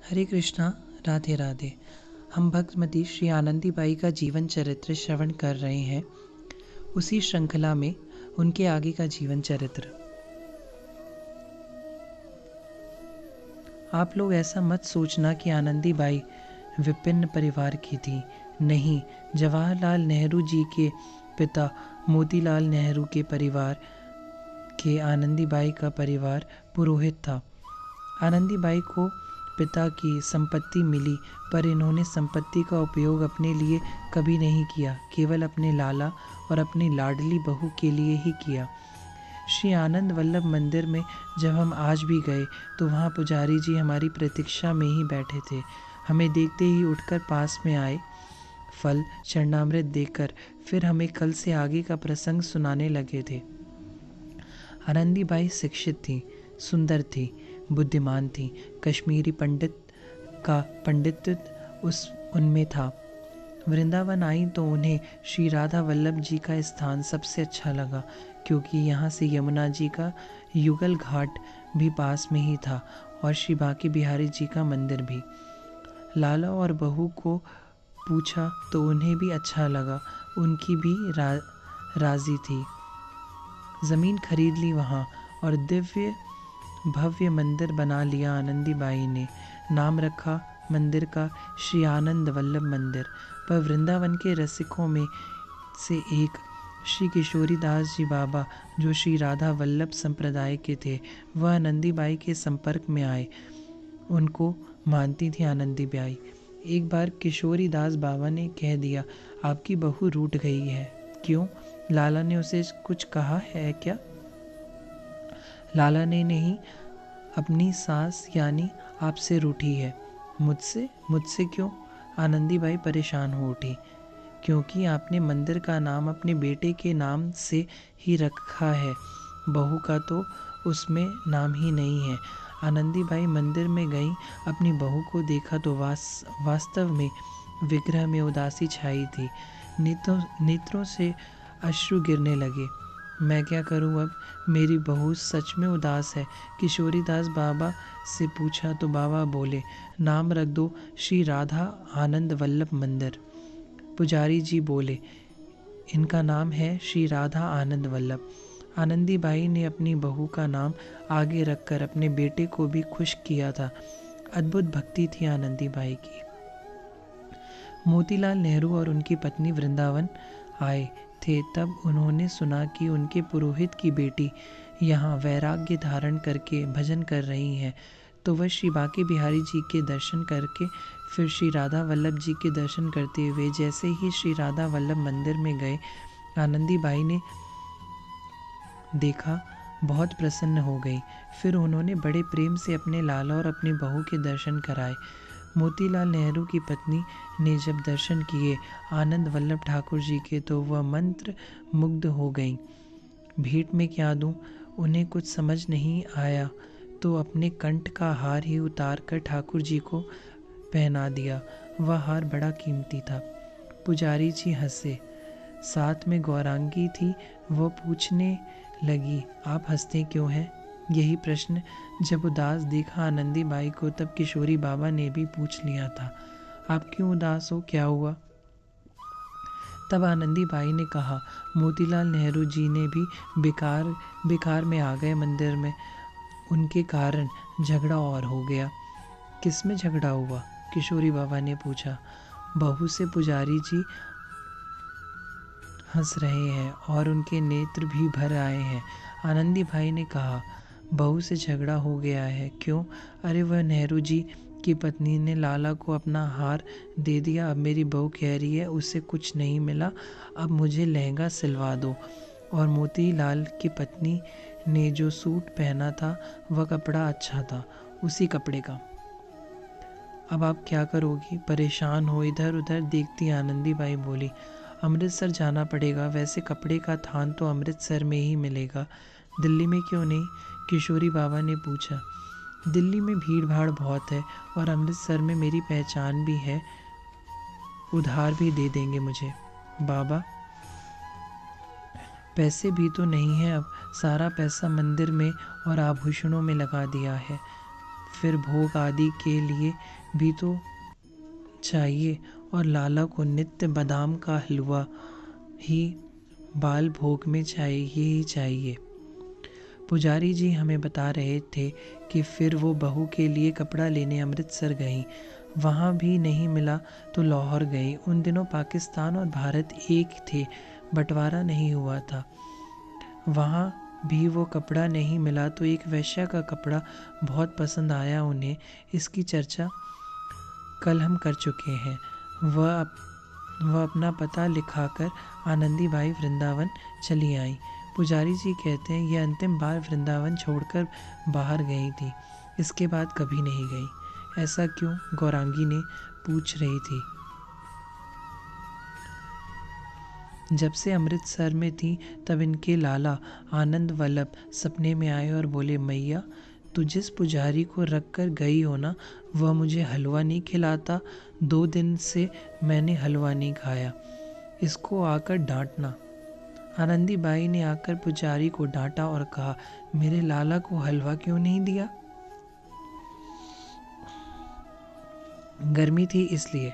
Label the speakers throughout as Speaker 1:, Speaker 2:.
Speaker 1: हरे कृष्णा। राधे राधे। हम भक्तमती श्री आनंदीबाई का जीवन चरित्र श्रवण कर रहे हैं। उसी श्रृंखला में उनके आगे का जीवन चरित्र। आप लोग ऐसा मत सोचना कि आनंदीबाई विभिन्न परिवार की थी। नहीं, जवाहरलाल नेहरू जी के पिता मोतीलाल नेहरू के परिवार के आनंदीबाई का परिवार पुरोहित था। आनंदीबाई को पिता की संपत्ति मिली, पर इन्होंने संपत्ति का उपयोग अपने लिए कभी नहीं किया, केवल अपने लाला और अपनी लाडली बहू के लिए ही किया। श्री आनंद वल्लभ मंदिर में जब हम आज भी गए तो वहाँ पुजारी जी हमारी प्रतीक्षा में ही बैठे थे। हमें देखते ही उठकर पास में आए, फल चरणामृत देकर फिर हमें कल से आगे का प्रसंग सुनाने लगे थे। आनंदीबाई शिक्षित थी, सुंदर थी, बुद्धिमान थी। कश्मीरी पंडित का पंडित्व उनमें था। वृंदावन आई तो उन्हें श्री राधा वल्लभ जी का स्थान सबसे अच्छा लगा, क्योंकि यहाँ से यमुना जी का युगल घाट भी पास में ही था और श्री बांके बिहारी जी का मंदिर भी। लाला और बहू को पूछा तो उन्हें भी अच्छा लगा, उनकी भी राजी थी। ज़मीन खरीद ली वहाँ और दिव्य भव्य मंदिर बना लिया आनंदीबाई ने। नाम रखा मंदिर का श्री आनंद वल्लभ मंदिर। पर वृंदावन के रसिकों में से एक श्री किशोरी दास जी बाबा, जो श्री राधा वल्लभ संप्रदाय के थे, वह आनंदीबाई के संपर्क में आए। उनको मानती थी आनंदीबाई। एक बार किशोरी दास बाबा ने कह दिया, आपकी बहू रूठ गई है। क्यों? लाला ने उसे कुछ कहा है क्या? लाला ने नहीं, अपनी सास यानी आपसे रूठी है। मुझसे क्यों? आनंदीबाई परेशान हो उठी। क्योंकि आपने मंदिर का नाम अपने बेटे के नाम से ही रखा है, बहू का तो उसमें नाम ही नहीं है। आनंदीबाई मंदिर में गई, अपनी बहू को देखा तो वास्तव में विग्रह में उदासी छाई थी। नेत्रों से अश्रु गिरने लगे। मैं क्या करूं अब? मेरी बहू सच में उदास है। किशोरी दास बाबा से पूछा तो बाबा बोले, नाम रख दो श्री राधा आनंद वल्लभ मंदिर। पुजारी जी बोले, इनका नाम है श्री राधा आनंद वल्लभ। आनंदीबाई ने अपनी बहू का नाम आगे रखकर अपने बेटे को भी खुश किया था। अद्भुत भक्ति थी आनंदीबाई की। मोतीलाल नेहरू और उनकी पत्नी वृंदावन आए थे। तब उन्होंने सुना कि उनके पुरोहित की बेटी यहाँ वैराग्य धारण करके भजन कर रही है, तो वह श्री बांके बिहारी जी के दर्शन करके फिर श्री राधा वल्लभ जी के दर्शन करते हुए जैसे ही श्री राधा वल्लभ मंदिर में गए, आनंदीबाई ने देखा, बहुत प्रसन्न हो गई। फिर उन्होंने बड़े प्रेम से अपने लाला और अपनी बहू के दर्शन कराए। मोतीलाल नेहरू की पत्नी ने जब दर्शन किए आनंद वल्लभ ठाकुर जी के, तो वह मंत्र मुग्ध हो गईं। भेंट में क्या दूं? उन्हें कुछ समझ नहीं आया तो अपने कंठ का हार ही उतार कर ठाकुर जी को पहना दिया। वह हार बड़ा कीमती था। पुजारी जी हंसे। साथ में गौरांगी थी, वो पूछने लगी, आप हंसते क्यों हैं? यही प्रश्न जब उदास देखा आनंदीबाई को, तब किशोरी बाबा ने भी पूछ लिया था, आप क्यों उदास हो, क्या हुआ? तब आनंदीबाई ने कहा, मोतीलाल नेहरू जी ने भी बेकार में आ गए मंदिर में, उनके कारण झगड़ा और हो गया। किस में झगड़ा हुआ? किशोरी बाबा ने पूछा। बहू से। पुजारी जी हंस रहे हैं और उनके नेत्र भी भर आए हैं। आनंदीबाई ने कहा, बहू से झगड़ा हो गया है? क्यों? अरे वह नेहरू जी की पत्नी ने लाला को अपना हार दे दिया। अब मेरी बहू कह रही है उसे कुछ नहीं मिला, अब मुझे लहंगा सिलवा दो। और मोतीलाल की पत्नी ने जो सूट पहना था वह कपड़ा अच्छा था, उसी कपड़े का। अब आप क्या करोगी? परेशान हो इधर उधर देखती आनंदीबाई बोली, अमृतसर जाना पड़ेगा। वैसे कपड़े का थान तो अमृतसर में ही मिलेगा, दिल्ली में क्यों नहीं? किशोरी बाबा ने पूछा। दिल्ली में भीड़ भाड़ बहुत है और अमृतसर में मेरी पहचान भी है, उधार भी दे देंगे मुझे। बाबा, पैसे भी तो नहीं है, अब सारा पैसा मंदिर में और आभूषणों में लगा दिया है। फिर भोग आदि के लिए भी तो चाहिए, और लाला को नित्य बादाम का हलवा ही बाल भोग में चाहिए ही चाहिए। पुजारी जी हमें बता रहे थे कि फिर वो बहू के लिए कपड़ा लेने अमृतसर गईं। वहाँ भी नहीं मिला तो लाहौर गई। उन दिनों पाकिस्तान और भारत एक थे, बंटवारा नहीं हुआ था। वहाँ भी वो कपड़ा नहीं मिला तो एक वैश्या का कपड़ा बहुत पसंद आया उन्हें। इसकी चर्चा कल हम कर चुके हैं। वह अपना पता लिखाकर आनंदी बाई वृंदावन चली आई। पुजारी जी कहते हैं यह अंतिम बार वृंदावन छोड़कर बाहर गई थी, इसके बाद कभी नहीं गई। ऐसा क्यों? गौरांगी ने पूछ रही थी। जब से अमृतसर में थी तब इनके लाला आनंद वल्लभ सपने में आए और बोले, मैया तू जिस पुजारी को रख कर गई हो ना, वह मुझे हलवा नहीं खिलाता। 2 दिन से मैंने हलवा नहीं खाया, इसको आकर डांटना। आनंदी बाई ने आकर पुजारी को डांटा और कहा, मेरे लाला को हलवा क्यों नहीं दिया? गर्मी थी इसलिए।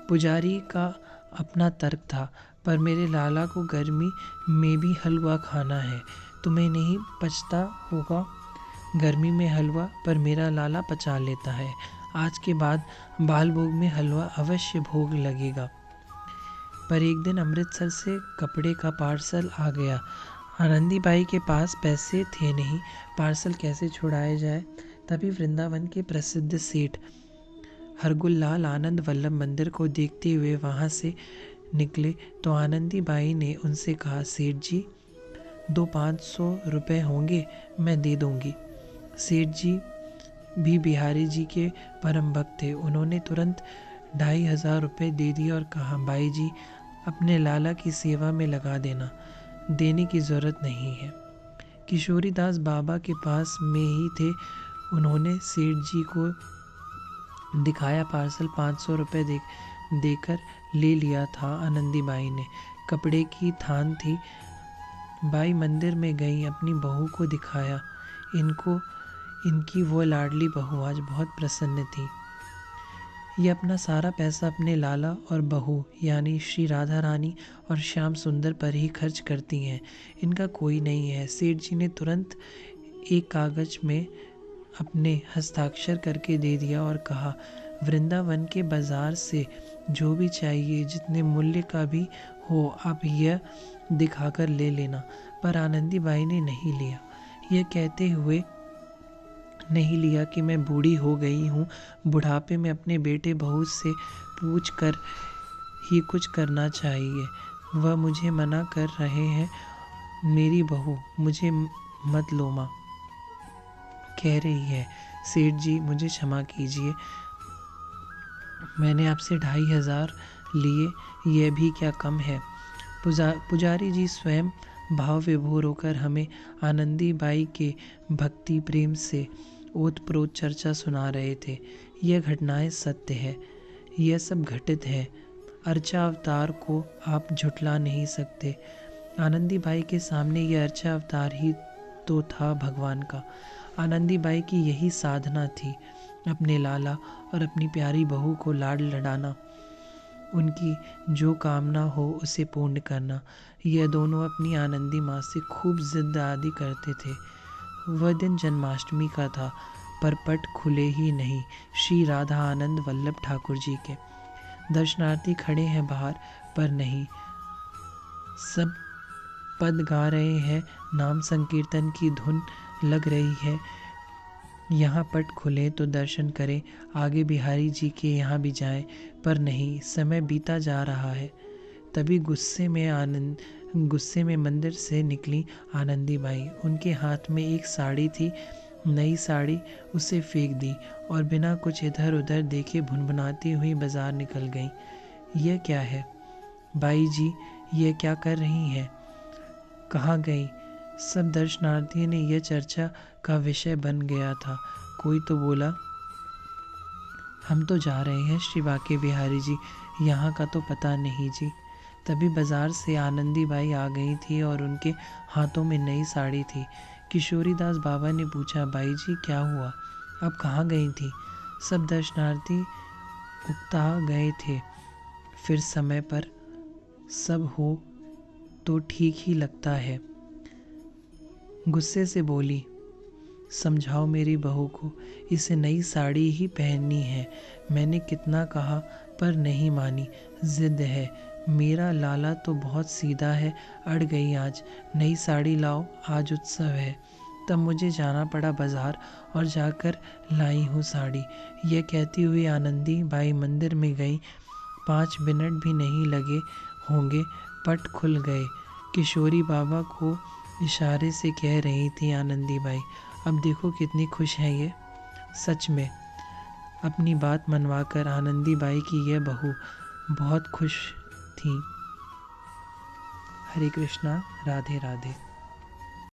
Speaker 1: पुजारी का अपना तर्क था, पर मेरे लाला को गर्मी में भी हलवा खाना है। तुम्हें नहीं पचता होगा गर्मी में हलवा, पर मेरा लाला पचा लेता है। आज के बाद बाल भोग में हलवा अवश्य भोग लगेगा। पर एक दिन अमृतसर से कपड़े का पार्सल आ गया। आनंदी बाई के पास पैसे थे नहीं, पार्सल कैसे छुड़ाया जाए। तभी वृंदावन के प्रसिद्ध सेठ हरगुल्लाल आनंद वल्लभ मंदिर को देखते हुए वहाँ से निकले तो आनंदी बाई ने उनसे कहा, सेठ जी 500 रुपये होंगे, मैं दे दूंगी। सेठ जी भी बिहारी जी के परम भक्त थे। उन्होंने तुरंत 2500 रुपये दे दिए और कहा, बाई जी अपने लाला की सेवा में लगा देना, देने की ज़रूरत नहीं है। किशोरीदास बाबा के पास में ही थे। उन्होंने सेठ जी को दिखाया पार्सल। 500 रुपये देकर ले लिया था आनंदी बाई ने। कपड़े की थान थी। बाई मंदिर में गई, अपनी बहू को दिखाया। इनकी वो लाडली बहू आज बहुत प्रसन्न थी। ये अपना सारा पैसा अपने लाला और बहू यानी श्री राधा रानी और श्याम सुंदर पर ही खर्च करती हैं। इनका कोई नहीं है। सेठ जी ने तुरंत एक कागज में अपने हस्ताक्षर करके दे दिया और कहा, वृंदावन के बाजार से जो भी चाहिए, जितने मूल्य का भी हो, आप यह दिखाकर ले लेना। पर आनंदी बाई ने नहीं लिया। यह कहते हुए नहीं लिया कि मैं बूढ़ी हो गई हूँ, बुढ़ापे में अपने बेटे बहू से पूछ कर ही कुछ करना चाहिए। वह मुझे मना कर रहे हैं। मेरी बहू मुझे मत लो माँ कह रही है। सेठ जी मुझे क्षमा कीजिए, मैंने आपसे 2500 लिए, यह भी क्या कम है। पुजारी जी स्वयं भाव विभोर होकर हमें आनंदी बाई के भक्ति प्रेम से ओतप्रोत चर्चा सुना रहे थे। यह घटनाएं सत्य है, यह सब घटित है। अर्चा अवतार को आप झुठला नहीं सकते। आनंदी बाई के सामने यह अर्चा अवतार ही तो था भगवान का। आनंदी बाई की यही साधना थी, अपने लाला और अपनी प्यारी बहू को लाड लडाना, उनकी जो कामना हो उसे पूर्ण करना। यह दोनों अपनी आनंदी माँ से खूब जिद आदि करते थे। वह दिन जन्माष्टमी का था, पर पट खुले ही नहीं श्री राधा आनंद वल्लभ ठाकुर जी के। दर्शनार्थी खड़े हैं बाहर, पर नहीं, सब पद गा रहे हैं, नाम संकीर्तन की धुन लग रही है। यहाँ पट खुले तो दर्शन करें, आगे बिहारी जी के यहाँ भी जाएं, पर नहीं, समय बीता जा रहा है। तभी गुस्से में मंदिर से निकली आनंदी बाई। उनके हाथ में एक साड़ी थी, नई साड़ी, उसे फेंक दी और बिना कुछ इधर उधर देखे भुनभुनाती हुई बाजार निकल गई। यह क्या है बाई जी, यह क्या कर रही हैं? कहाँ गई? सब दर्शनार्थियों ने यह चर्चा का विषय बन गया था। कोई तो बोला, हम तो जा रहे हैं श्री बाके बिहारी जी, यहाँ का तो पता नहीं जी। तभी बाजार से आनंदी बाई आ गई थी और उनके हाथों में नई साड़ी थी। किशोरीदास बाबा ने पूछा, बाई जी क्या हुआ, अब कहाँ गई थी? सब दर्शनार्थी उकता गए थे। फिर समय पर सब हो तो ठीक ही लगता है। गुस्से से बोली, समझाओ मेरी बहू को, इसे नई साड़ी ही पहननी है। मैंने कितना कहा पर नहीं मानी, जिद है। मेरा लाला तो बहुत सीधा है, अड़ गई आज। नई साड़ी लाओ, आज उत्सव है। तब मुझे जाना पड़ा बाजार और जाकर लाई हूँ साड़ी। यह कहती हुई आनंदी बाई मंदिर में गई। 5 मिनट भी नहीं लगे होंगे, पट खुल गए। किशोरी बाबा को इशारे से कह रही थी आनंदी बाई, अब देखो कितनी खुश है ये। सच में अपनी बात मनवाकर आनंदी बाई की यह बहू बहुत खुश थी। हरे कृष्णा, राधे राधे।